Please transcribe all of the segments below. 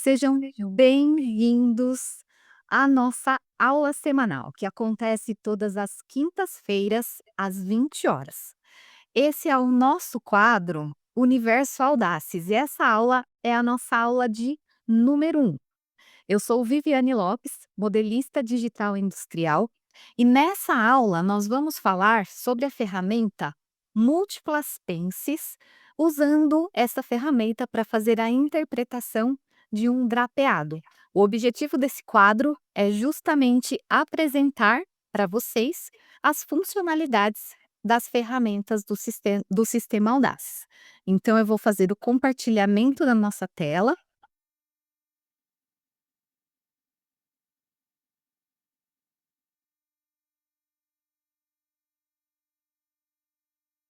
Sejam bem-vindos à nossa aula semanal, que acontece todas as quintas-feiras, às 20 horas. Esse é o nosso quadro Universo Audaces, e essa aula é a nossa aula de número 1. Eu sou Viviane Lopes, modelista digital industrial, e nessa aula nós vamos falar sobre a ferramenta Múltiplas Penses, usando essa ferramenta para fazer a interpretação de um drapeado. O objetivo desse quadro é justamente apresentar para vocês as funcionalidades das ferramentas do sistema Audacity. Então, eu vou fazer o compartilhamento da nossa tela.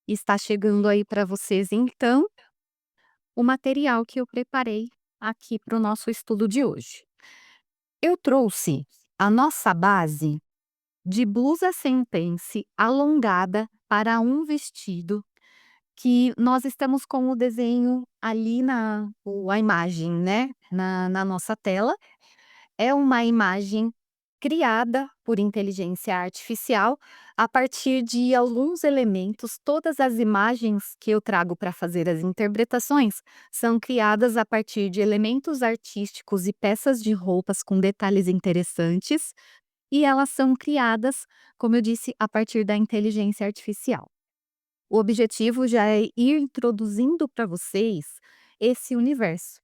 Está chegando aí para vocês, então, o material que eu preparei aqui para o nosso estudo de hoje. Eu trouxe a nossa base de blusa sem pence alongada para um vestido, que nós estamos com o desenho ali a imagem, né, na nossa tela. É uma imagem criada por inteligência artificial a partir de alguns elementos. Todas as imagens que eu trago para fazer as interpretações são criadas a partir de elementos artísticos e peças de roupas com detalhes interessantes, e elas são criadas, como eu disse, a partir da inteligência artificial. O objetivo já é ir introduzindo para vocês esse universo.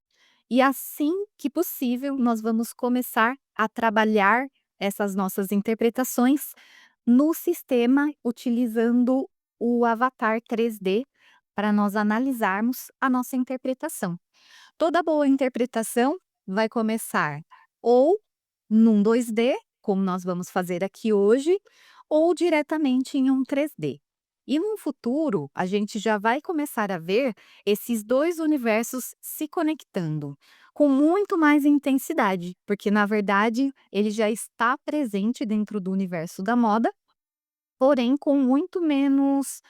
E assim que possível, nós vamos começar a trabalhar essas nossas interpretações no sistema, utilizando o avatar 3D para nós analisarmos a nossa interpretação. Toda boa interpretação vai começar ou num 2D, como nós vamos fazer aqui hoje, ou diretamente em um 3D. E no futuro, a gente já vai começar a ver esses dois universos se conectando com muito mais intensidade, porque na verdade ele já está presente dentro do universo da moda, porém com muito menos,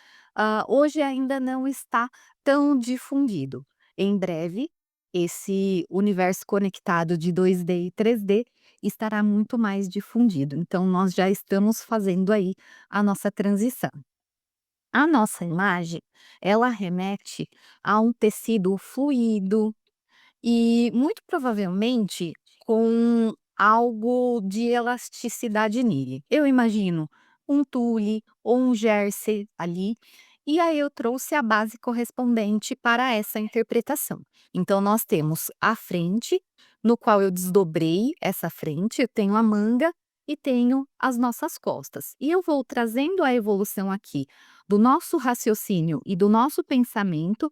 hoje ainda não está tão difundido. Em breve, esse universo conectado de 2D e 3D estará muito mais difundido, então nós já estamos fazendo aí a nossa transição. A nossa imagem, ela remete a um tecido fluido e muito provavelmente com algo de elasticidade nele. Eu imagino um tule ou um jersey ali, e aí eu trouxe a base correspondente para essa interpretação. Então nós temos a frente, no qual eu desdobrei essa frente, eu tenho a manga e tenho as nossas costas. E eu vou trazendo a evolução aqui do nosso raciocínio e do nosso pensamento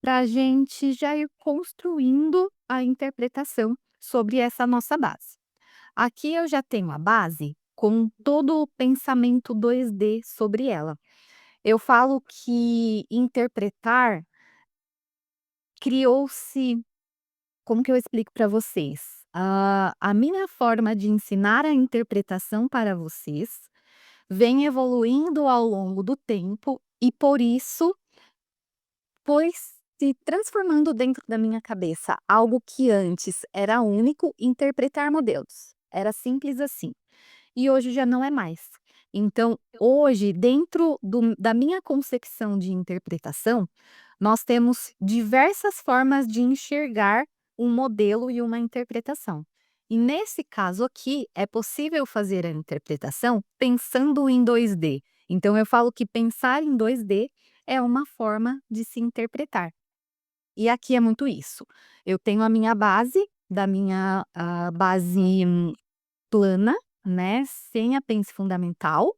para a gente já ir construindo a interpretação sobre essa nossa base. Aqui eu já tenho a base com todo o pensamento 2D sobre ela. Eu falo que interpretar criou-se, como que eu explico para vocês? A minha forma de ensinar a interpretação para vocês vem evoluindo ao longo do tempo e por isso foi se transformando dentro da minha cabeça algo que antes era único, interpretar modelos. Era simples assim. E hoje já não é mais. Então, hoje, dentro da minha concepção de interpretação, nós temos diversas formas de enxergar um modelo e uma interpretação. E nesse caso aqui, é possível fazer a interpretação pensando em 2D. Então, eu falo que pensar em 2D é uma forma de se interpretar. E aqui é muito isso. Eu tenho a minha base, da minha base plana, né, sem a pence fundamental.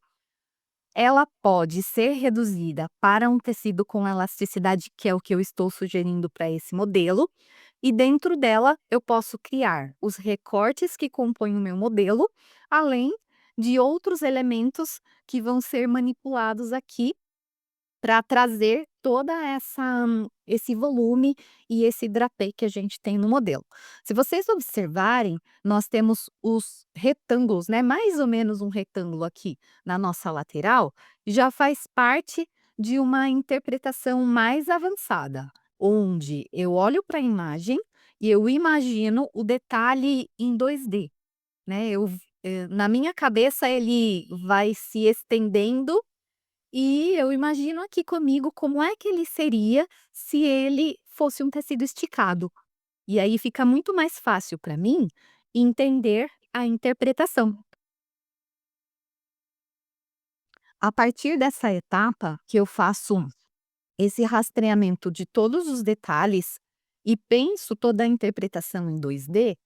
Ela pode ser reduzida para um tecido com elasticidade, que é o que eu estou sugerindo para esse modelo, e dentro dela eu posso criar os recortes que compõem o meu modelo, além de outros elementos que vão ser manipulados aqui para trazer toda esse volume e esse drapê que a gente tem no modelo. Se vocês observarem, nós temos os retângulos, né, mais ou menos um retângulo aqui na nossa lateral, já faz parte de uma interpretação mais avançada, onde eu olho para a imagem e eu imagino o detalhe em 2D, né, na minha cabeça ele vai se estendendo e eu imagino aqui comigo como é que ele seria se ele fosse um tecido esticado. E aí fica muito mais fácil para mim entender a interpretação. A partir dessa etapa que eu faço esse rastreamento de todos os detalhes e penso toda a interpretação em 2D,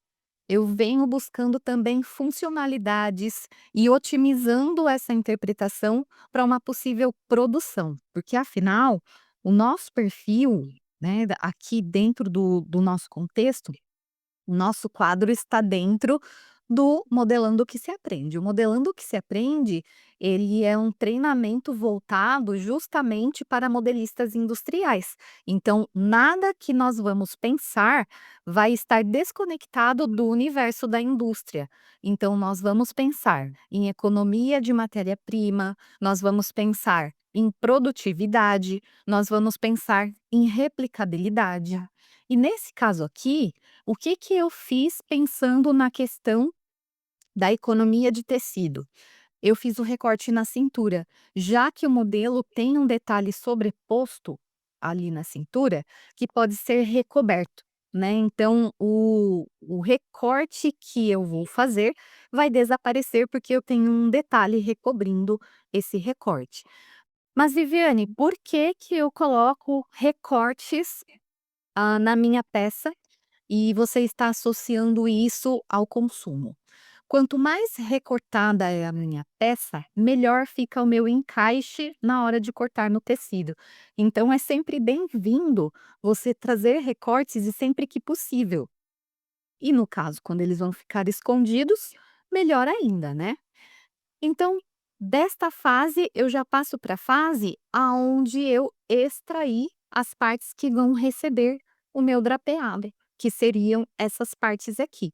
eu venho buscando também funcionalidades e otimizando essa interpretação para uma possível produção, porque afinal, o nosso perfil, né, aqui dentro do nosso contexto, o nosso quadro está dentro do Modelando o que se aprende. O Modelando o que se aprende, ele é um treinamento voltado justamente para modelistas industriais. Então, nada que nós vamos pensar vai estar desconectado do universo da indústria. Então, nós vamos pensar em economia de matéria-prima, nós vamos pensar em produtividade, nós vamos pensar em replicabilidade. E nesse caso aqui, o que que eu fiz pensando na questão da economia de tecido? Eu fiz o recorte na cintura, já que o modelo tem um detalhe sobreposto ali na cintura, que pode ser recoberto, né? Então, o recorte que eu vou fazer vai desaparecer porque eu tenho um detalhe recobrindo esse recorte. Mas, Viviane, por que que eu coloco recortes na minha peça e você está associando isso ao consumo? Quanto mais recortada é a minha peça, melhor fica o meu encaixe na hora de cortar no tecido. Então é sempre bem-vindo você trazer recortes e sempre que possível. E no caso, quando eles vão ficar escondidos, melhor ainda, né? Então, desta fase, eu já passo para a fase aonde eu extraí as partes que vão receber o meu drapeado, que seriam essas partes aqui.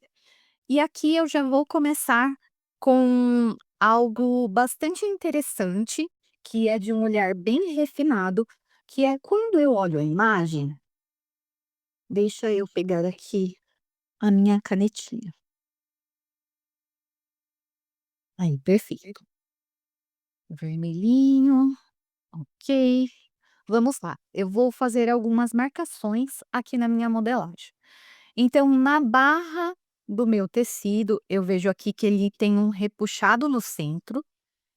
E aqui eu já vou começar com algo bastante interessante, que é de um olhar bem refinado, que é quando eu olho a imagem, deixa eu pegar aqui a minha canetinha. Aí, perfeito. Vermelhinho, ok. Vamos lá, eu vou fazer algumas marcações aqui na minha modelagem. Então, na barra do meu tecido, eu vejo aqui que ele tem um repuxado no centro.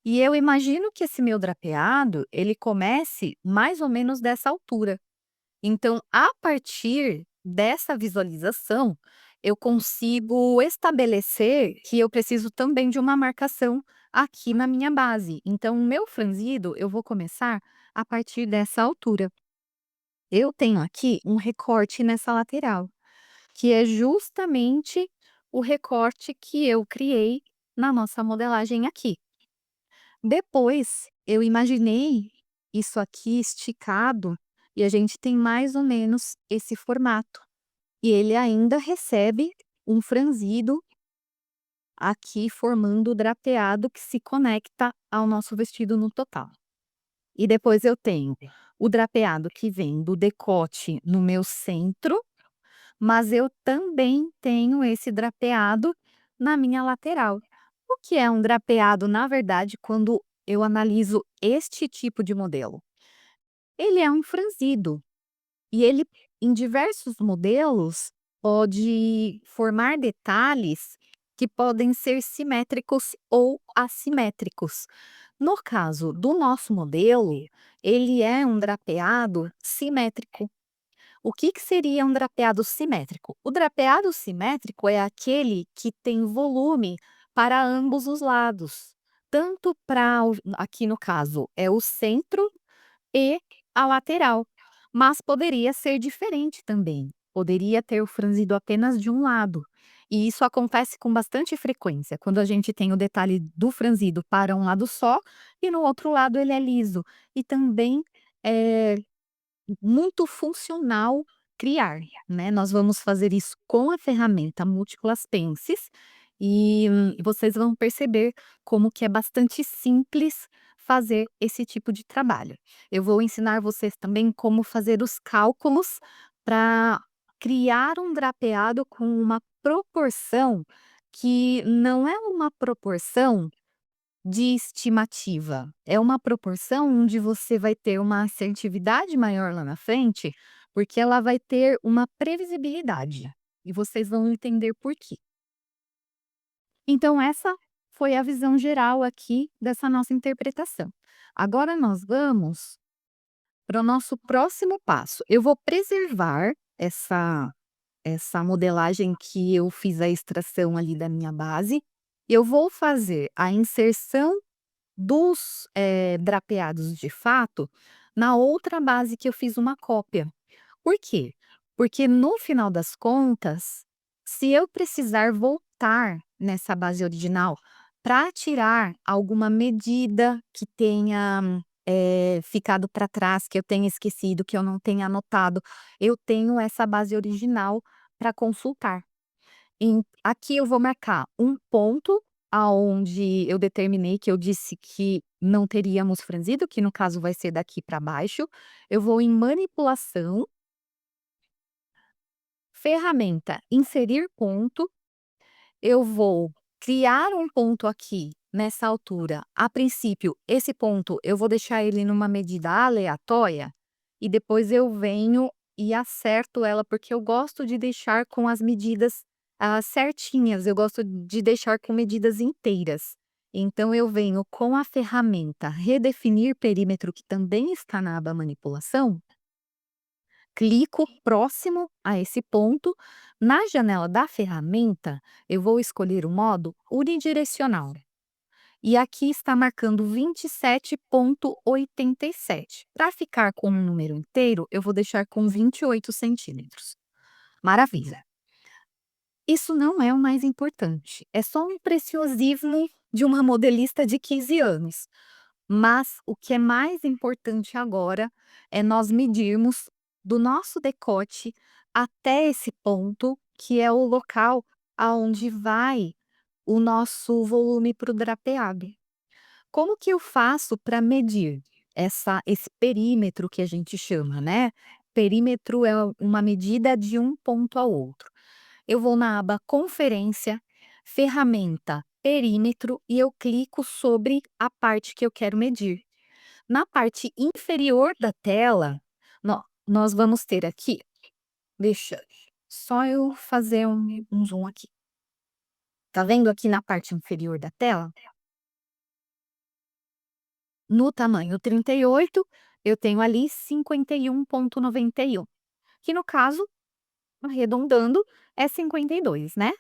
E eu imagino que esse meu drapeado, ele comece mais ou menos dessa altura. Então, a partir dessa visualização, eu consigo estabelecer que eu preciso também de uma marcação aqui na minha base. Então, o meu franzido, eu vou começar a partir dessa altura. Eu tenho aqui um recorte nessa lateral, que é justamente o recorte que eu criei na nossa modelagem aqui. Depois, eu imaginei isso aqui esticado e a gente tem mais ou menos esse formato. E ele ainda recebe um franzido aqui formando o drapeado que se conecta ao nosso vestido no total. E depois eu tenho o drapeado que vem do decote no meu centro, mas eu também tenho esse drapeado na minha lateral. O que é um drapeado, na verdade, quando eu analiso este tipo de modelo? Ele é um franzido e ele, em diversos modelos, pode formar detalhes que podem ser simétricos ou assimétricos. No caso do nosso modelo, ele é um drapeado simétrico. O que que seria um drapeado simétrico? O drapeado simétrico é aquele que tem volume para ambos os lados, tanto para aqui no caso é o centro e a lateral, mas poderia ser diferente também. Poderia ter o franzido apenas de um lado. E isso acontece com bastante frequência, quando a gente tem o detalhe do franzido para um lado só e no outro lado ele é liso. E também é muito funcional criar, né. Nós vamos fazer isso com a ferramenta Múltiplas Penses e vocês vão perceber como que é bastante simples fazer esse tipo de trabalho. Eu vou ensinar vocês também como fazer os cálculos para criar um drapeado com uma proporção que não é uma proporção de estimativa, é uma proporção onde você vai ter uma assertividade maior lá na frente, porque ela vai ter uma previsibilidade, e vocês vão entender por quê. Então essa foi a visão geral aqui dessa nossa interpretação. Agora nós vamos para o nosso próximo passo. Eu vou preservar essa modelagem que eu fiz a extração ali da minha base, eu vou fazer a inserção dos, drapeados de fato na outra base que eu fiz uma cópia. Por quê? Porque no final das contas, se eu precisar voltar nessa base original para tirar alguma medida que tenha, ficado para trás, que eu tenha esquecido, que eu não tenha anotado, eu tenho essa base original para consultar. Aqui eu vou marcar um ponto aonde eu determinei que eu disse que não teríamos franzido, que no caso vai ser daqui para baixo. Eu vou em manipulação, ferramenta inserir ponto, eu vou criar um ponto aqui nessa altura. A princípio, esse ponto eu vou deixar ele numa medida aleatória e depois eu venho e acerto ela, porque eu gosto de deixar com as medidas certinhas, eu gosto de deixar com medidas inteiras. Então, eu venho com a ferramenta redefinir perímetro, que também está na aba manipulação, clico próximo a esse ponto. Na janela da ferramenta, eu vou escolher o modo unidirecional. E aqui está marcando 27,87. Para ficar com um número inteiro, eu vou deixar com 28 centímetros. Maravilha. Isso não é o mais importante, é só um preciosismo de uma modelista de 15 anos. Mas o que é mais importante agora é nós medirmos do nosso decote até esse ponto, que é o local aonde vai o nosso volume para o drapeado. Como que eu faço para medir esse perímetro que a gente chama, né? Perímetro é uma medida de um ponto ao outro. Eu vou na aba Conferência, Ferramenta Perímetro e eu clico sobre a parte que eu quero medir. Na parte inferior da tela, nós vamos ter aqui, deixa só eu fazer um zoom aqui. Tá vendo aqui na parte inferior da tela? No tamanho 38, eu tenho ali 51,91, que no caso, arredondando, é 52, né?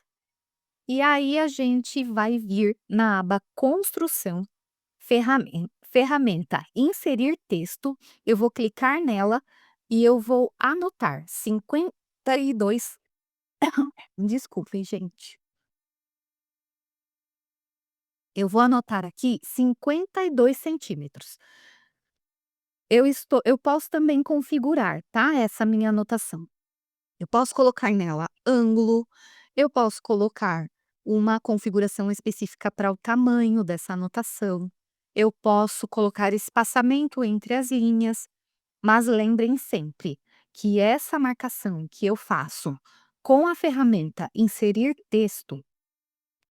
E aí a gente vai vir na aba Construção, ferramenta Inserir texto, eu vou clicar nela e eu vou anotar 52. Desculpem, gente. Eu vou anotar aqui 52 centímetros. Eu posso também configurar, tá, essa minha anotação. Eu posso colocar nela ângulo, eu posso colocar uma configuração específica para o tamanho dessa anotação, eu posso colocar espaçamento entre as linhas, mas lembrem sempre que essa marcação que eu faço com a ferramenta inserir texto,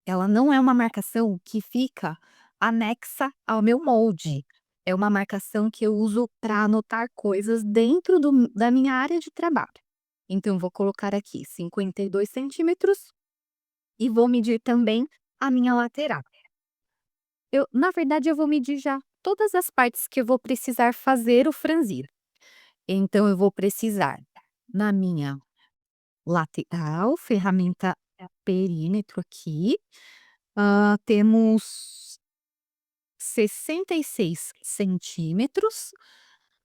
ela não é uma marcação que fica anexa ao meu molde. É uma marcação que eu uso para anotar coisas dentro da minha área de trabalho. Então, eu vou colocar aqui 52 centímetros e vou medir também a minha lateral. Na verdade, eu vou medir já todas as partes que eu vou precisar fazer o franzir. Então, eu vou precisar, na minha lateral, ferramenta perímetro aqui, temos 66 centímetros.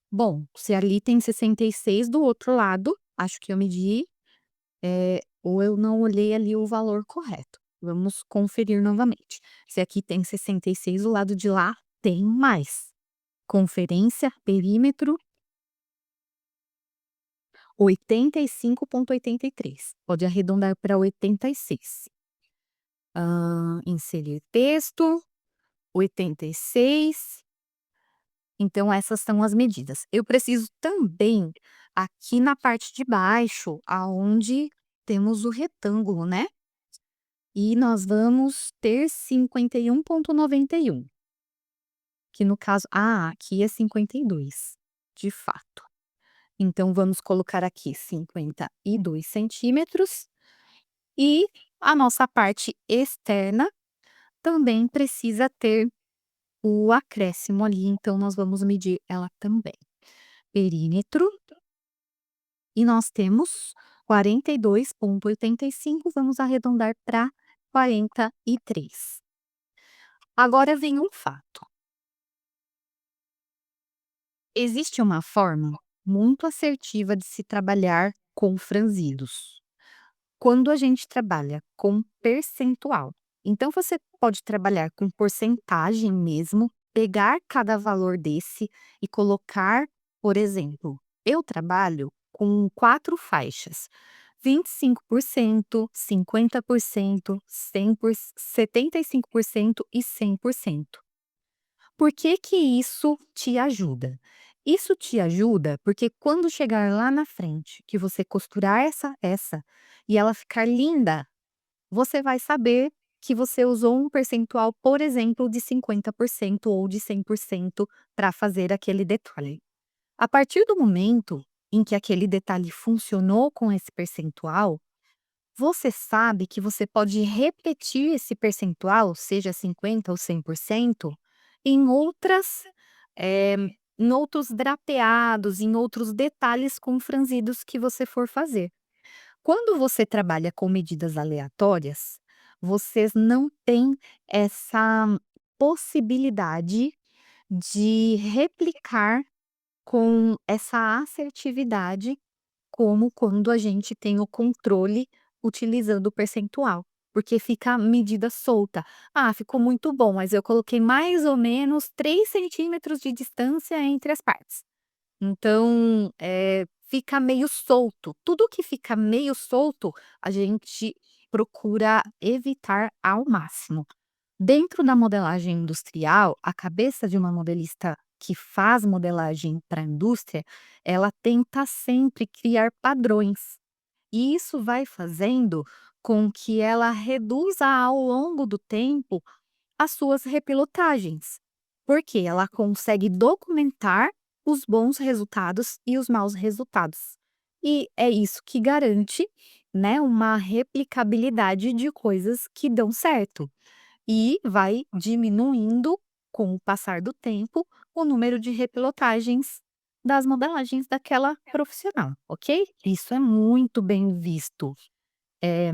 Bom, se ali tem 66 do outro lado, acho que eu medi, ou eu não olhei ali o valor correto. Vamos conferir novamente. Se aqui tem 66, do lado de lá tem mais. Conferência, perímetro, 85,83. Pode arredondar para 86. Inserir texto, 86. Então essas são as medidas. Eu preciso também aqui na parte de baixo, aonde temos o retângulo, né, e nós vamos ter 51,91, que no caso aqui é 52, de fato. Então vamos colocar aqui 52 centímetros, e a nossa parte externa também precisa ter o acréscimo ali, então nós vamos medir ela também. Perímetro, e nós temos 42,85, vamos arredondar para 43. Agora vem um fato: existe uma forma muito assertiva de se trabalhar com franzidos. Quando a gente trabalha com percentual, então você pode trabalhar com porcentagem mesmo, pegar cada valor desse e colocar, por exemplo, eu trabalho com 4 faixas: 25%, 50%, 75% e 100%. Por que que isso te ajuda? Isso te ajuda porque quando chegar lá na frente, que você costurar essa e ela ficar linda, você vai saber que você usou um percentual, por exemplo, de 50% ou de 100% para fazer aquele detalhe. A partir do momento em que aquele detalhe funcionou com esse percentual, você sabe que você pode repetir esse percentual, seja 50 ou 100%, em outras, eh, em outros drapeados, em outros detalhes com franzidos que você for fazer. Quando você trabalha com medidas aleatórias, vocês não têm essa possibilidade de replicar com essa assertividade, como quando a gente tem o controle utilizando o percentual, porque fica a medida solta. "Ah, ficou muito bom, mas eu coloquei mais ou menos 3 centímetros de distância entre as partes". Então, fica meio solto. Tudo que fica meio solto, a gente procura evitar ao máximo. Dentro da modelagem industrial, a cabeça de uma modelista que faz modelagem para a indústria, ela tenta sempre criar padrões. E isso vai fazendo com que ela reduza ao longo do tempo as suas repilotagens, porque ela consegue documentar os bons resultados e os maus resultados. E é isso que garante, né, uma replicabilidade de coisas que dão certo. E vai diminuindo, com o passar do tempo, o número de repilotagens das modelagens daquela profissional, ok? Isso é muito bem visto, eh,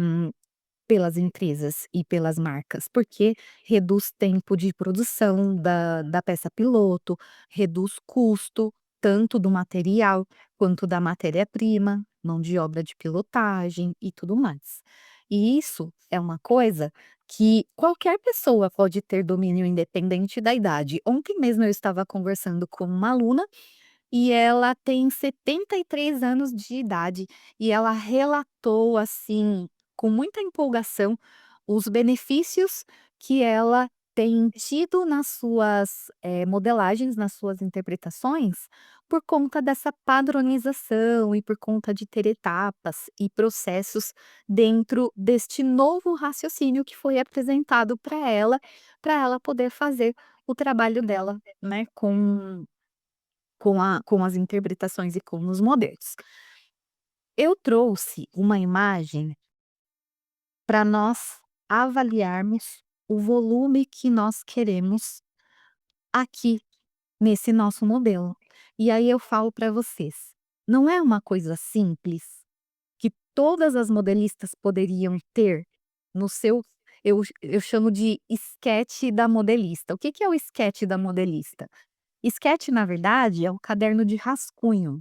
pelas empresas e pelas marcas, porque reduz tempo de produção da peça piloto, reduz custo, tanto do material quanto da matéria-prima, mão de obra de pilotagem e tudo mais. E isso é uma coisa que qualquer pessoa pode ter domínio independente da idade. Ontem mesmo eu estava conversando com uma aluna e ela tem 73 anos de idade, e ela relatou, assim, com muita empolgação, os benefícios que ela tem tido nas suas, modelagens, nas suas interpretações, por conta dessa padronização e por conta de ter etapas e processos dentro deste novo raciocínio que foi apresentado para ela poder fazer o trabalho dela, né, com as interpretações e com os modelos. Eu trouxe uma imagem para nós avaliarmos o volume que nós queremos aqui nesse nosso modelo. E aí eu falo para vocês, não é uma coisa simples que todas as modelistas poderiam ter no seu, eu chamo de esquete da modelista. O que que é o esquete da modelista? Esquete, na verdade, é um caderno de rascunho.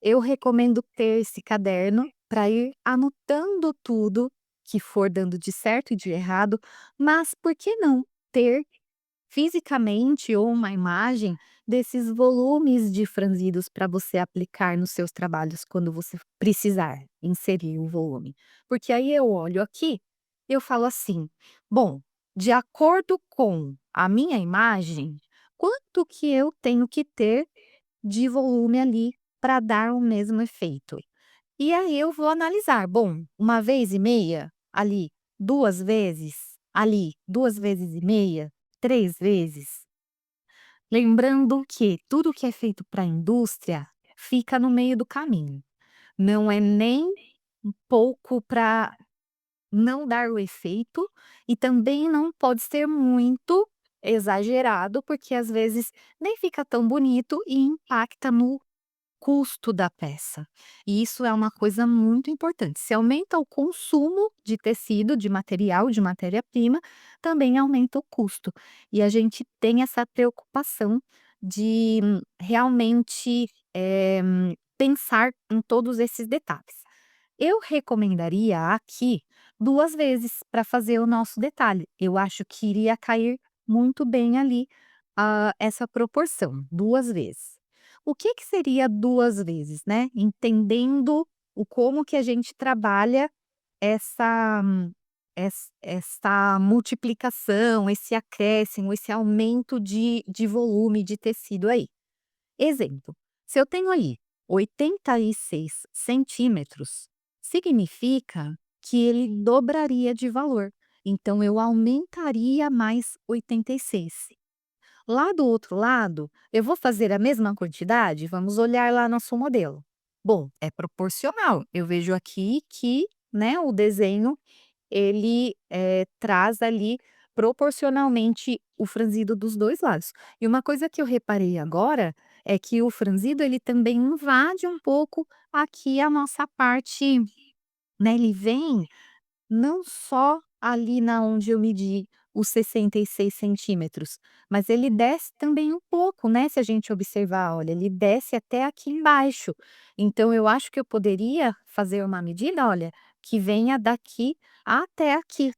Eu recomendo ter esse caderno para ir anotando tudo que for dando de certo e de errado, mas por que não ter fisicamente ou uma imagem desses volumes de franzidos para você aplicar nos seus trabalhos quando você precisar inserir o volume? Porque aí eu olho aqui, eu falo assim: "Bom, de acordo com a minha imagem, quanto que eu tenho que ter de volume ali para dar o mesmo efeito. E aí eu vou analisar, bom, 1,5 vezes ali, 2 vezes ali, 2,5 vezes, 3 vezes. Lembrando que tudo que é feito para a indústria fica no meio do caminho. Não é nem um pouco para não dar o efeito e também não pode ser muito exagerado, porque às vezes nem fica tão bonito e impacta no custo da peça. E isso é uma coisa muito importante. Se aumenta o consumo de tecido, de material, de matéria-prima, também aumenta o custo. E a gente tem essa preocupação de realmente pensar em todos esses detalhes. Eu recomendaria aqui 2 vezes para fazer o nosso detalhe. Eu acho que iria cair muito bem ali, essa proporção, 2 vezes. O que que seria 2 vezes, né? Entendendo o como que a gente trabalha essa essa multiplicação, esse acréscimo, esse aumento de volume de tecido aí. Exemplo, se eu tenho aí 86 centímetros, significa que ele dobraria de valor. Então, eu aumentaria mais 86. Lá do outro lado, eu vou fazer a mesma quantidade? Vamos olhar lá nosso modelo. Bom, é proporcional. Eu vejo aqui que, né, o desenho ele, traz ali proporcionalmente o franzido dos 2 lados. E uma coisa que eu reparei agora, é que o franzido ele também invade um pouco aqui a nossa parte, né, ele vem não só ali na onde eu medi os 66 centímetros, mas ele desce também um pouco, né, se a gente observar, olha, ele desce até aqui embaixo. Então eu acho que eu poderia fazer uma medida, olha, que venha daqui até aqui.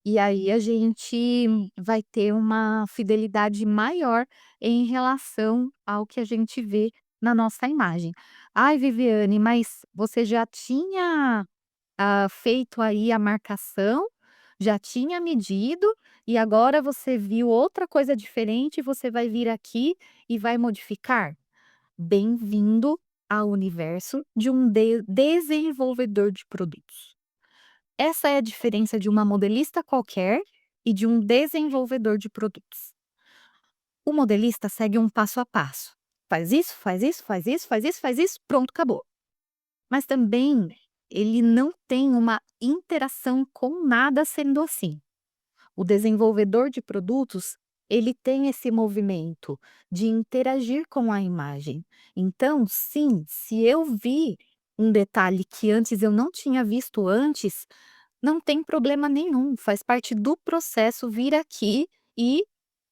E aí a gente vai ter uma fidelidade maior em relação ao que a gente vê na nossa imagem. "Ai, Viviane, mas você já tinha feito aí a marcação, já tinha medido e agora você viu outra coisa diferente e você vai vir aqui e vai modificar? Bem-vindo ao universo de um desenvolvedor de produtos. Essa é a diferença de uma modelista qualquer e de um desenvolvedor de produtos. O modelista segue um passo a passo. Faz isso, faz isso, faz isso, faz isso, faz isso, pronto, acabou. Mas também ele não tem uma interação com nada sendo assim. O desenvolvedor de produtos, ele tem esse movimento de interagir com a imagem. Então, sim, se eu vi um detalhe que antes eu não tinha visto antes, não tem problema nenhum, faz parte do processo vir aqui e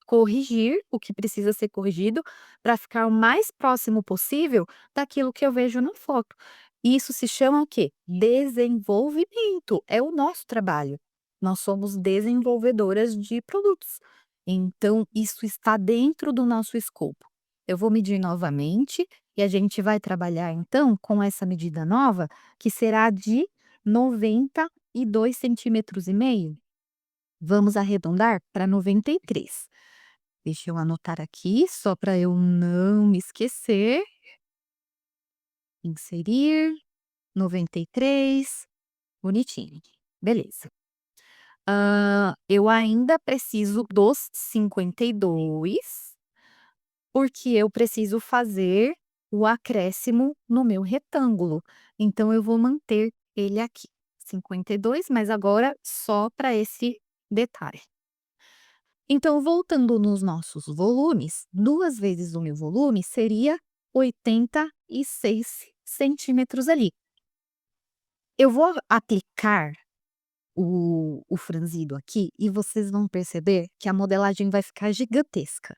corrigir o que precisa ser corrigido para ficar o mais próximo possível daquilo que eu vejo na foto. Isso se chama o quê? Desenvolvimento, é o nosso trabalho. Nós somos desenvolvedoras de produtos. Então, isso está dentro do nosso escopo. Eu vou medir novamente e a gente vai trabalhar então com essa medida nova, que será de 92,5 centímetros. Vamos arredondar para 93. Deixa eu anotar aqui, só para eu não me esquecer. Inserir, 93, bonitinho. Beleza. Eu ainda preciso dos 52, porque eu preciso fazer o acréscimo no meu retângulo. Então eu vou manter ele aqui, 52, mas agora só para esse detalhe. Então, voltando nos nossos volumes, 2 vezes o meu volume seria 86 centímetros ali. Eu vou aplicar o franzido aqui e vocês vão perceber que a modelagem vai ficar gigantesca.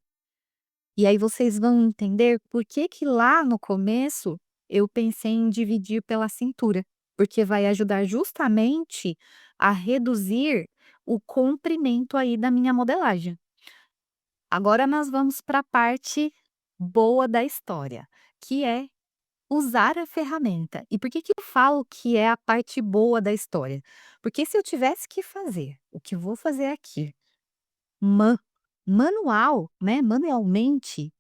E aí vocês vão entender por que que lá no começo eu pensei em dividir pela cintura, porque vai ajudar justamente a reduzir o comprimento aí da minha modelagem. Agora nós vamos para a parte boa da história, que é usar a ferramenta. E por que que eu falo que é a parte boa da história? Porque se eu tivesse que fazer o que eu vou fazer aqui, ma manualmente,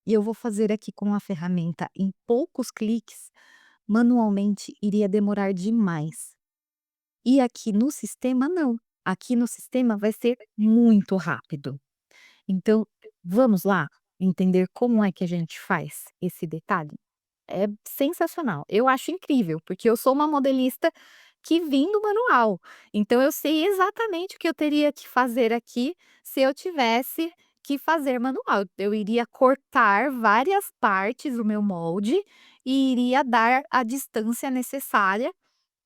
e eu vou fazer aqui com a ferramenta em poucos cliques, manualmente iria demorar demais. E aqui no sistema não, aqui no sistema vai ser muito rápido. Então, vamos lá entender como é que a gente faz esse detalhe? É sensacional, eu acho incrível, porque eu sou uma modelista que vim do manual, então eu sei exatamente o que eu teria que fazer aqui se eu tivesse que fazer manual. Eu iria cortar várias partes do meu molde e iria dar a distância necessária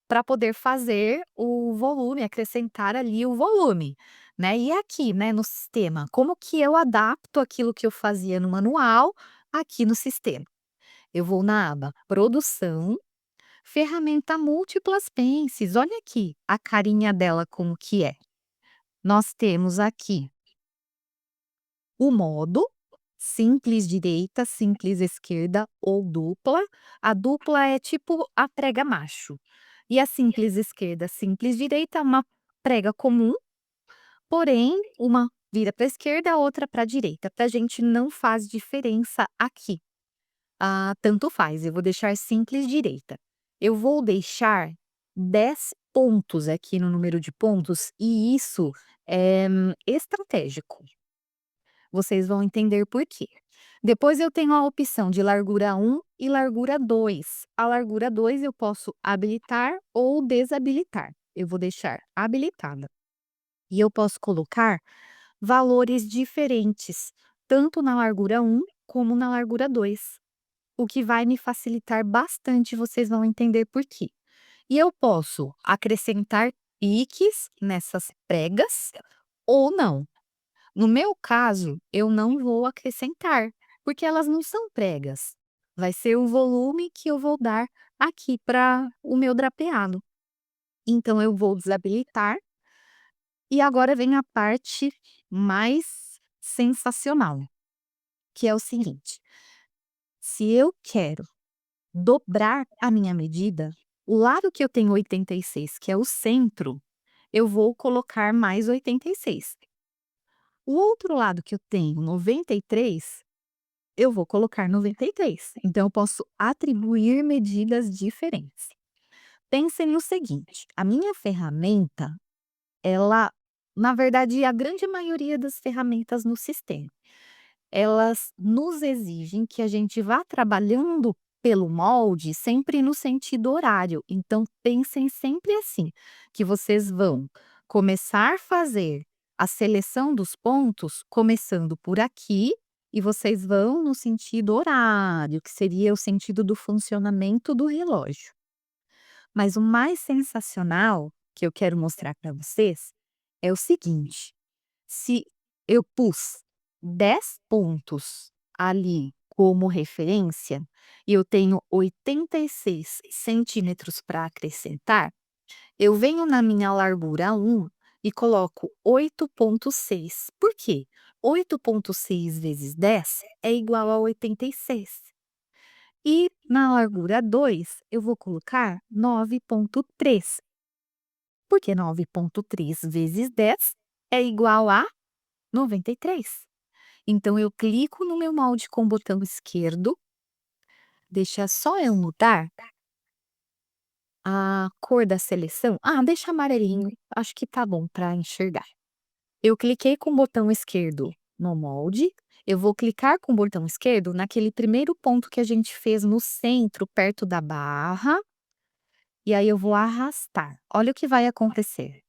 para poder fazer o volume, acrescentar ali o volume, né. E aqui, né, no sistema, como que eu adapto aquilo que eu fazia no manual, aqui no sistema? Eu vou na aba Produção, ferramenta Múltiplas Pences, olha aqui a carinha dela como que é. Nós temos aqui o modo, simples direita, simples esquerda ou dupla. A dupla é tipo a prega macho. E a simples esquerda, simples direita, uma prega comum, porém uma vira para a esquerda, a outra para a direita. Para a gente não faz diferença aqui. Ah, tanto faz, eu vou deixar simples direita. Eu vou deixar 10 pontos aqui no número de pontos, e isso é estratégico. Vocês vão entender por quê. Depois eu tenho a opção de largura 1 e largura 2. A largura 2 eu posso habilitar ou desabilitar. Eu vou deixar habilitada. E eu posso colocar valores diferentes, tanto na largura 1 como na largura 2. O que vai me facilitar bastante, vocês vão entender por quê. E eu posso acrescentar piques nessas pregas ou não. No meu caso, eu não vou acrescentar, porque elas não são pregas. Vai ser o volume que eu vou dar aqui para o meu drapeado. Então eu vou desabilitar e agora vem a parte mais sensacional, que é o seguinte: se eu quero dobrar a minha medida, o lado que eu tenho 86, que é o centro, eu vou colocar mais 86. O outro lado que eu tenho 93, eu vou colocar 93. Então eu posso atribuir medidas diferentes. Pensem no seguinte, a minha ferramenta, ela, na verdade, a grande maioria das ferramentas no sistema, elas nos exigem que a gente vá trabalhando pelo molde sempre no sentido horário. Então pensem sempre assim, que vocês vão começar a fazer a seleção dos pontos começando por aqui e vocês vão no sentido horário, que seria o sentido do funcionamento do relógio. Mas o mais sensacional que eu quero mostrar para vocês é o seguinte: se eu pus 10 pontos ali como referência, e eu tenho 86 centímetros para acrescentar, eu venho na minha largura 1 e coloco 8,6. Por quê? 8,6 vezes 10 é igual a 86. E na largura 2, eu vou colocar 9,3. Porque 9,3 vezes 10 é igual a 93. Então eu clico no meu molde com o botão esquerdo, deixa só eu mudar a cor da seleção. Ah, deixa amarelinho, acho que tá bom para enxergar. Eu cliquei com o botão esquerdo no molde, eu vou clicar com o botão esquerdo naquele primeiro ponto que a gente fez no centro, perto da barra, e aí eu vou arrastar. Olha o que vai acontecer.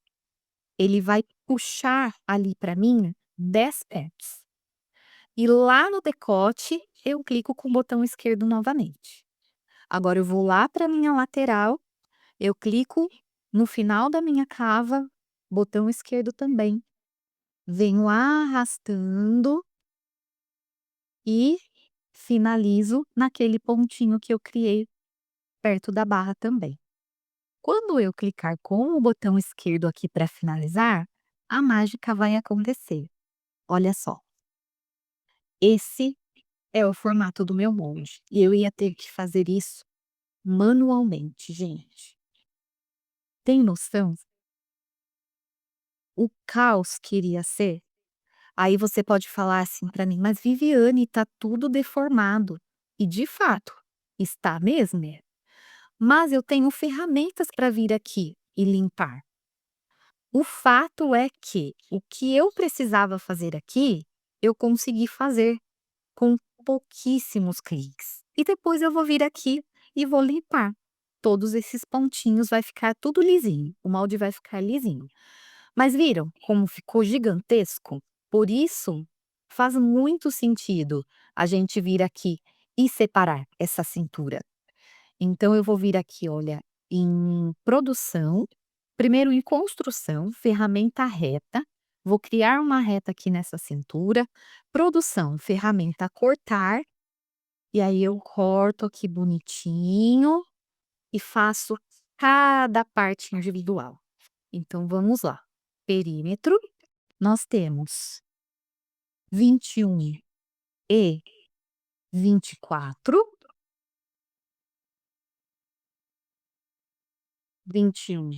Ele vai puxar ali para mim 10 pontos. E lá no decote, eu clico com o botão esquerdo novamente. Agora eu vou lá para minha lateral, eu clico no final da minha cava, botão esquerdo também. Venho arrastando e finalizo naquele pontinho que eu criei perto da barra também. Quando eu clicar com o botão esquerdo aqui para finalizar, a mágica vai acontecer. Olha só, esse é o formato do meu molde e eu ia ter que fazer isso manualmente, gente. Tem noção? O caos que iria ser? Aí você pode falar assim para mim: "Mas Viviane, tá tudo deformado", e de fato, está mesmo. Mas eu tenho ferramentas para vir aqui e limpar. O fato é que o que eu precisava fazer aqui, eu consegui fazer com pouquíssimos cliques. E depois eu vou vir aqui e vou limpar. Todos esses pontinhos, vai ficar tudo lisinho, o molde vai ficar lisinho. Mas viram como ficou gigantesco? Por isso, faz muito sentido a gente vir aqui e separar essa cintura. Então eu vou vir aqui, olha, em produção, primeiro em construção, ferramenta reta, vou criar uma reta aqui nessa cintura, produção, ferramenta cortar, e aí eu corto aqui bonitinho e faço cada parte individual. Então vamos lá. Perímetro, nós temos 21 e 24, 21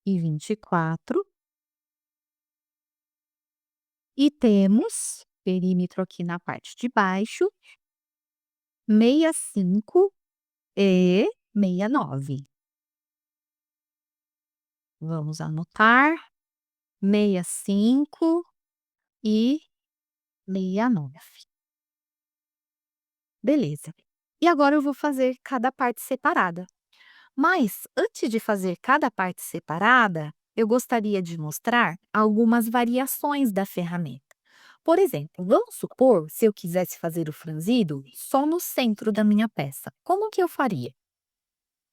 e 24. E temos perímetro aqui na parte de baixo, 65 e 69. Vamos anotar, 65 e 69. Beleza. E agora eu vou fazer cada parte separada. Mas antes de fazer cada parte separada, eu gostaria de mostrar algumas variações da ferramenta. Por exemplo, vamos supor se eu quisesse fazer o franzido só no centro da minha peça. Como que eu faria?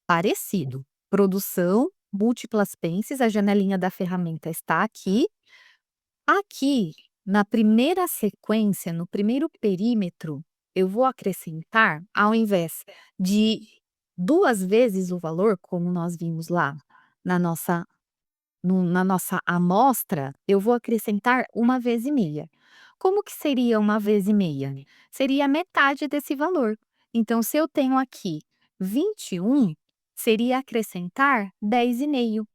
Parecido. Produção, múltiplas pences, a janelinha da ferramenta está aqui. Aqui, na primeira sequência, no primeiro perímetro, eu vou acrescentar, ao invés de 2 vezes o valor, como nós vimos lá na nossa na nossa amostra, eu vou acrescentar 1,5 vezes. Como que seria 1,5 vezes? Seria metade desse valor. Então, se eu tenho aqui 21, seria acrescentar 10,5.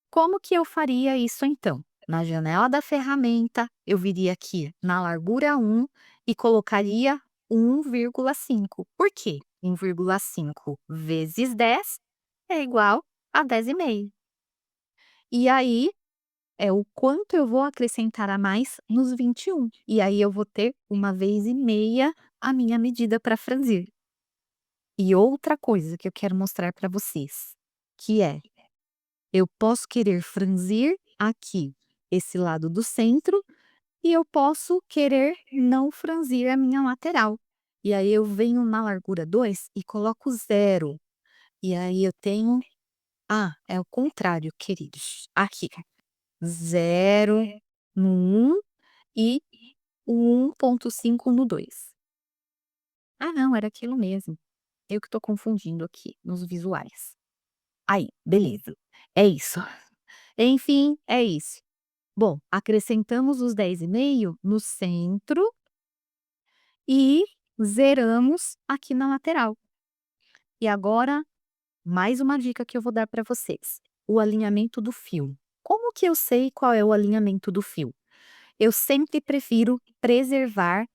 Como que eu faria isso então? Na janela da ferramenta, eu viria aqui na largura 1 e colocaria 1,5. Por quê? 1,5 vezes 10 é igual a 10,5. E aí, é o quanto eu vou acrescentar a mais nos 21. E aí eu vou ter 1,5 vezes a minha medida para franzir. E outra coisa que eu quero mostrar para vocês, que é, eu posso querer franzir aqui esse lado do centro e eu posso querer não franzir a minha lateral. E aí eu venho na largura 2 e coloco 0. E aí eu tenho, é o contrário, queridos. Aqui, 0 no 1 e o 1,5 no 2. Ah, não, era aquilo mesmo. Eu que estou confundindo aqui nos visuais. Aí, beleza. É isso. Enfim, é isso. Bom, acrescentamos os 10,5 no centro e zeramos aqui na lateral. E agora, mais uma dica que eu vou dar para vocês: o alinhamento do fio. Como que eu sei qual é o alinhamento do fio? Eu sempre prefiro preservar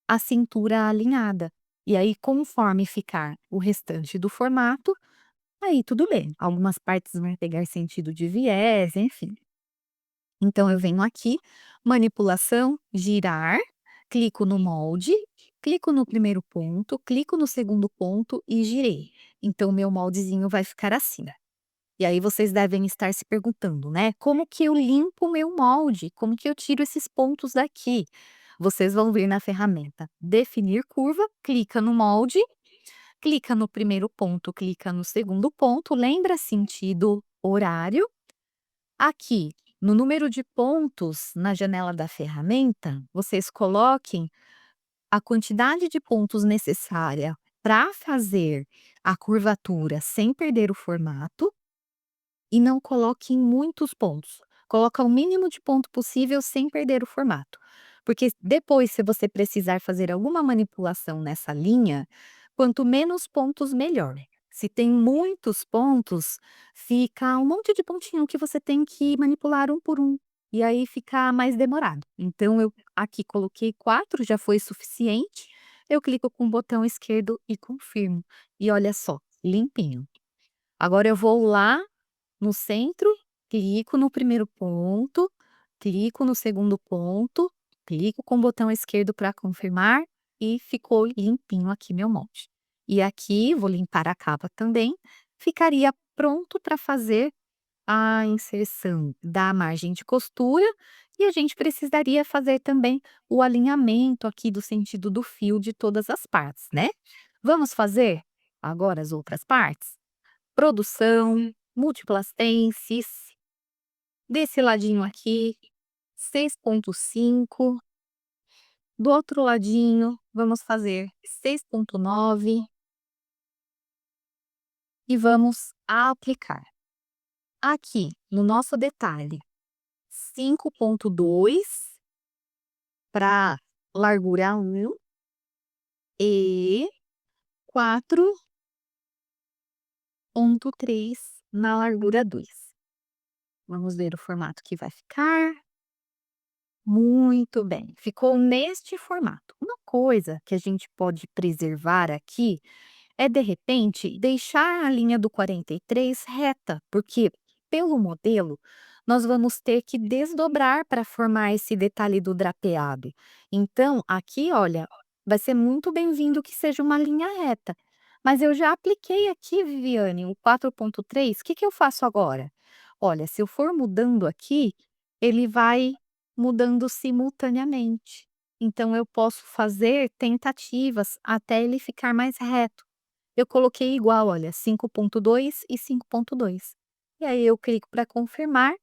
a cintura alinhada. E aí, conforme ficar o restante do formato, aí tudo bem. Algumas partes vão pegar sentido de viés, enfim. Então eu venho aqui, manipulação, girar, clico no molde, clico no primeiro ponto, clico no segundo ponto e girei. Então o meu moldezinho vai ficar assim. E aí vocês devem estar se perguntando, né? Como que eu limpo o meu molde? Como que eu tiro esses pontos daqui? Vocês vão vir na ferramenta definir curva, clica no molde, clica no primeiro ponto, clica no segundo ponto, lembra sentido horário. Aqui, no número de pontos na janela da ferramenta, vocês coloquem a quantidade de pontos necessária para fazer a curvatura sem perder o formato e não coloquem muitos pontos. Coloca o mínimo de ponto possível sem perder o formato. Porque depois, se você precisar fazer alguma manipulação nessa linha, quanto menos pontos, melhor. Se tem muitos pontos, fica um monte de pontinho que você tem que manipular um por um. e aí fica mais demorado. Então eu aqui coloquei 4, já foi suficiente, eu clico com o botão esquerdo e confirmo. E olha só, limpinho. Agora eu vou lá no centro, clico no primeiro ponto, clico no segundo ponto, clico com o botão esquerdo para confirmar e ficou limpinho aqui meu molde. E aqui vou limpar a capa também, ficaria pronto para fazer a inserção da margem de costura e a gente precisaria fazer também o alinhamento aqui do sentido do fio de todas as partes, né? Vamos fazer agora as outras partes? Produção, múltiplas tenses, desse ladinho aqui, 6,5, do outro ladinho, vamos fazer 6,9 e vamos aplicar. Aqui, no nosso detalhe, 5,2 para largura 1 e 4,3 na largura 2. Vamos ver o formato que vai ficar. Muito bem, ficou neste formato. Uma coisa que a gente pode preservar aqui é, de repente, deixar a linha do 43 reta, porque pelo modelo nós vamos ter que desdobrar para formar esse detalhe do drapeado. Então, aqui, olha, vai ser muito bem-vindo que seja uma linha reta. Mas eu já apliquei aqui, Viviane, o 4,3. O que que eu faço agora? Olha, se eu for mudando aqui, ele vai mudando simultaneamente. Então, eu posso fazer tentativas até ele ficar mais reto. Eu coloquei igual, olha, 5,2 e 5,2. E aí eu clico para confirmar.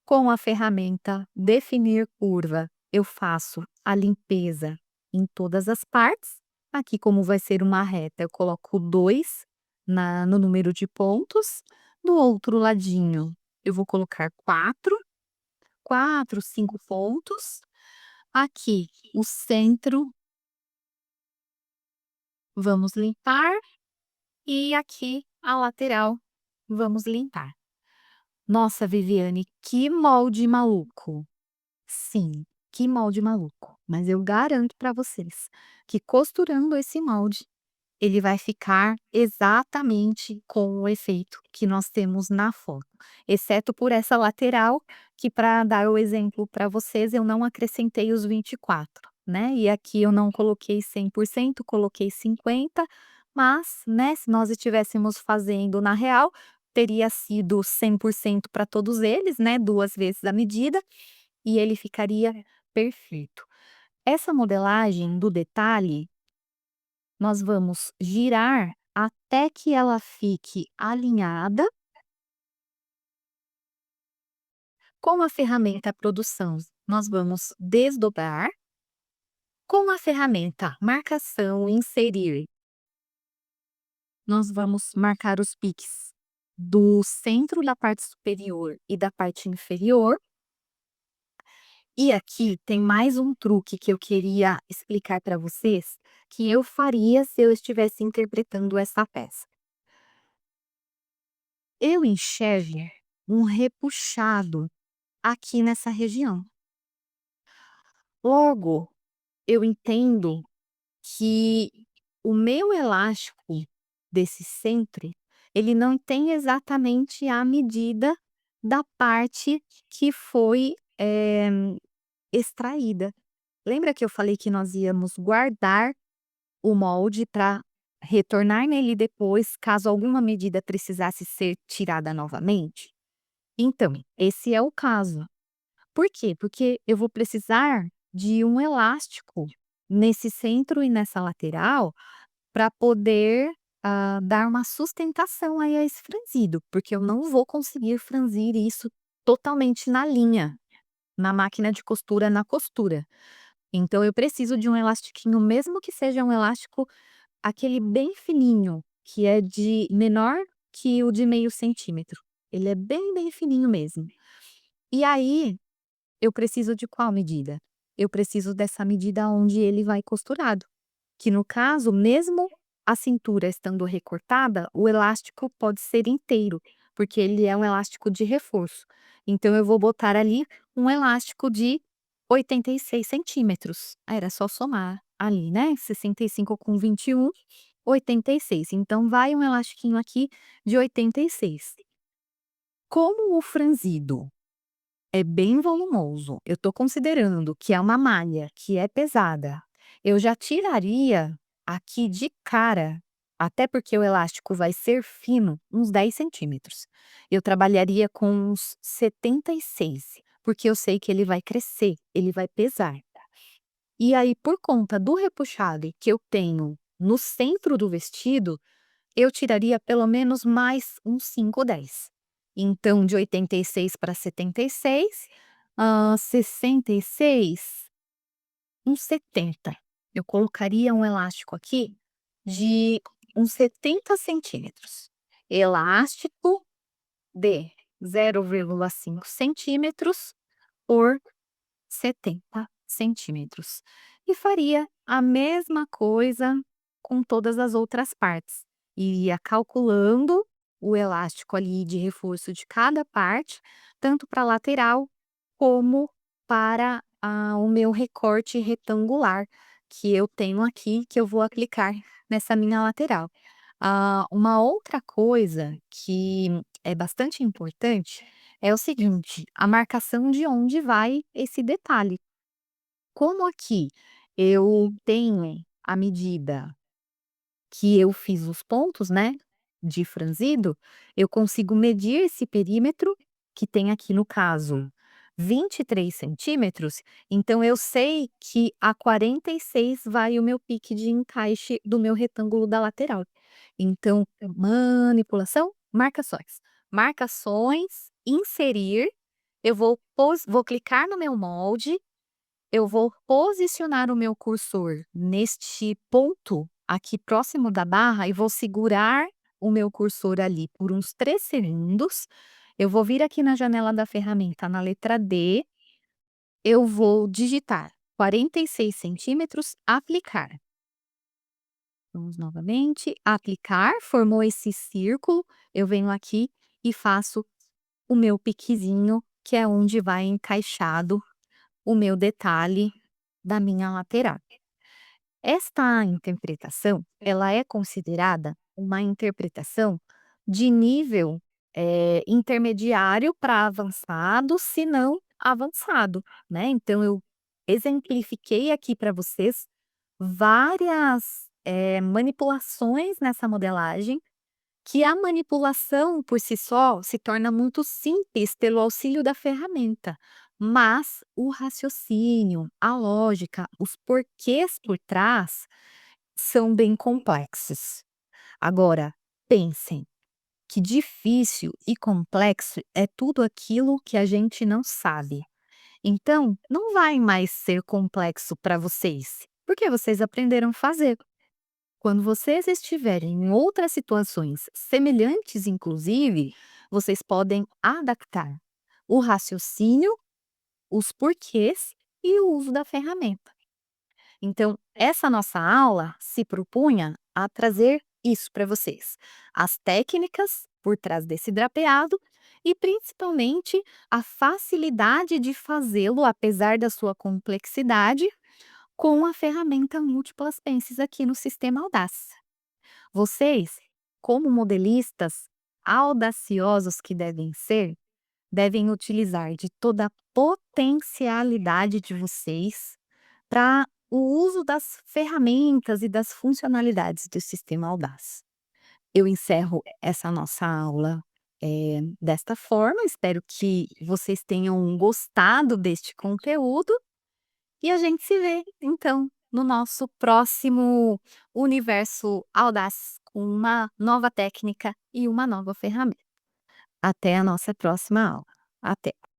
Com a ferramenta Definir curva, eu faço a limpeza em todas as partes. Aqui, como vai ser uma reta, eu coloco 2 no número de pontos. Do outro ladinho, eu vou colocar 4, 5 pontos. Aqui, o centro, vamos limpar. E aqui, a lateral, vamos limpar. Nossa, Viviane, que molde maluco! Sim, que molde maluco! Mas eu garanto para vocês que costurando esse molde, ele vai ficar exatamente com o efeito que nós temos na foto, exceto por essa lateral, que para dar o exemplo para vocês, eu não acrescentei os 24, né, e aqui eu não coloquei 100%, coloquei 50, mas, né, se nós estivéssemos fazendo na real, teria sido 100% para todos eles, né, 2 vezes a medida, e ele ficaria perfeito. Essa modelagem do detalhe nós vamos girar até que ela fique alinhada. Com a ferramenta produção, nós vamos desdobrar. Com a ferramenta marcação inserir, nós vamos marcar os piques do centro da parte superior e da parte inferior. E aqui tem mais um truque que eu queria explicar para vocês, que eu faria se eu estivesse interpretando essa peça. Eu enxergo um repuxado aqui nessa região. Logo, eu entendo que o meu elástico desse centro, ele não tem exatamente a medida da parte que foi, extraída. Lembra que eu falei que nós íamos guardar o molde para retornar nele depois, caso alguma medida precisasse ser tirada novamente? Então, esse é o caso. Por quê? Porque eu vou precisar de um elástico nesse centro e nessa lateral para poder, dar uma sustentação aí a esse franzido, porque eu não vou conseguir franzir isso totalmente na linha, na máquina de costura, na costura. Então eu preciso de um elastiquinho, mesmo que seja um elástico aquele bem fininho, que é de menor que o de meio centímetro. Ele é bem, bem fininho mesmo. E aí eu preciso de qual medida? Eu preciso dessa medida onde ele vai costurado, que no caso, mesmo a cintura estando recortada, o elástico pode ser inteiro, porque ele é um elástico de reforço. Então eu vou botar ali um elástico de 86 centímetros. Aí era só somar ali, né, 65 com 21, 86. Então vai um elastiquinho aqui de 86. Como o franzido é bem volumoso, eu estou considerando que é uma malha que é pesada, eu já tiraria aqui de cara, até porque o elástico vai ser fino, uns 10 centímetros. Eu trabalharia com uns 76, porque eu sei que ele vai crescer, ele vai pesar. E aí, por conta do repuxado que eu tenho no centro do vestido, eu tiraria pelo menos mais uns 5 ou 10. Então, de 86 para 76, 66, uns 70. Eu colocaria um elástico aqui de uns 70 centímetros. Elástico de 0,5 centímetros por 70 centímetros. E faria a mesma coisa com todas as outras partes. Iria calculando o elástico ali de reforço de cada parte, tanto para a lateral como para o meu recorte retangular que eu tenho aqui, que eu vou aplicar nessa minha lateral. Uma outra coisa que é bastante importante é o seguinte, a marcação de onde vai esse detalhe. Como aqui eu tenho a medida que eu fiz os pontos, né, de franzido, eu consigo medir esse perímetro, que tem aqui no caso 23 centímetros, então eu sei que a 46 vai o meu pique de encaixe do meu retângulo da lateral. Então, manipulação, marcações. Marcações, inserir, eu vou clicar no meu molde, eu vou posicionar o meu cursor neste ponto aqui próximo da barra e vou segurar o meu cursor ali por uns 3 segundos. Eu vou vir aqui na janela da ferramenta, na letra D, eu vou digitar 46 centímetros, aplicar. Vamos novamente, aplicar, formou esse círculo, eu venho aqui e faço o meu piquezinho, que é onde vai encaixado o meu detalhe da minha lateral. Esta interpretação, ela é considerada uma interpretação de nível, intermediário para avançado, se não avançado, né. Então eu exemplifiquei aqui para vocês várias, manipulações nessa modelagem, que a manipulação por si só se torna muito simples pelo auxílio da ferramenta, mas o raciocínio, a lógica, os porquês por trás são bem complexos. Agora, pensem, que difícil e complexo é tudo aquilo que a gente não sabe. Então, não vai mais ser complexo para vocês, porque vocês aprenderam a fazer. Quando vocês estiverem em outras situações semelhantes, inclusive, vocês podem adaptar o raciocínio, os porquês e o uso da ferramenta. Então, essa nossa aula se propunha a trazer isso para vocês, as técnicas por trás desse drapeado e principalmente a facilidade de fazê-lo, apesar da sua complexidade, com a ferramenta Múltiplas Pences aqui no sistema Audaz. Vocês, como modelistas audaciosos que devem ser, devem utilizar de toda a potencialidade de vocês para o uso das ferramentas e das funcionalidades do sistema Audaz. Eu encerro essa nossa aula, desta forma, espero que vocês tenham gostado deste conteúdo e a gente se vê, então, no nosso próximo Universo Audaz, com uma nova técnica e uma nova ferramenta. Até a nossa próxima aula. Até!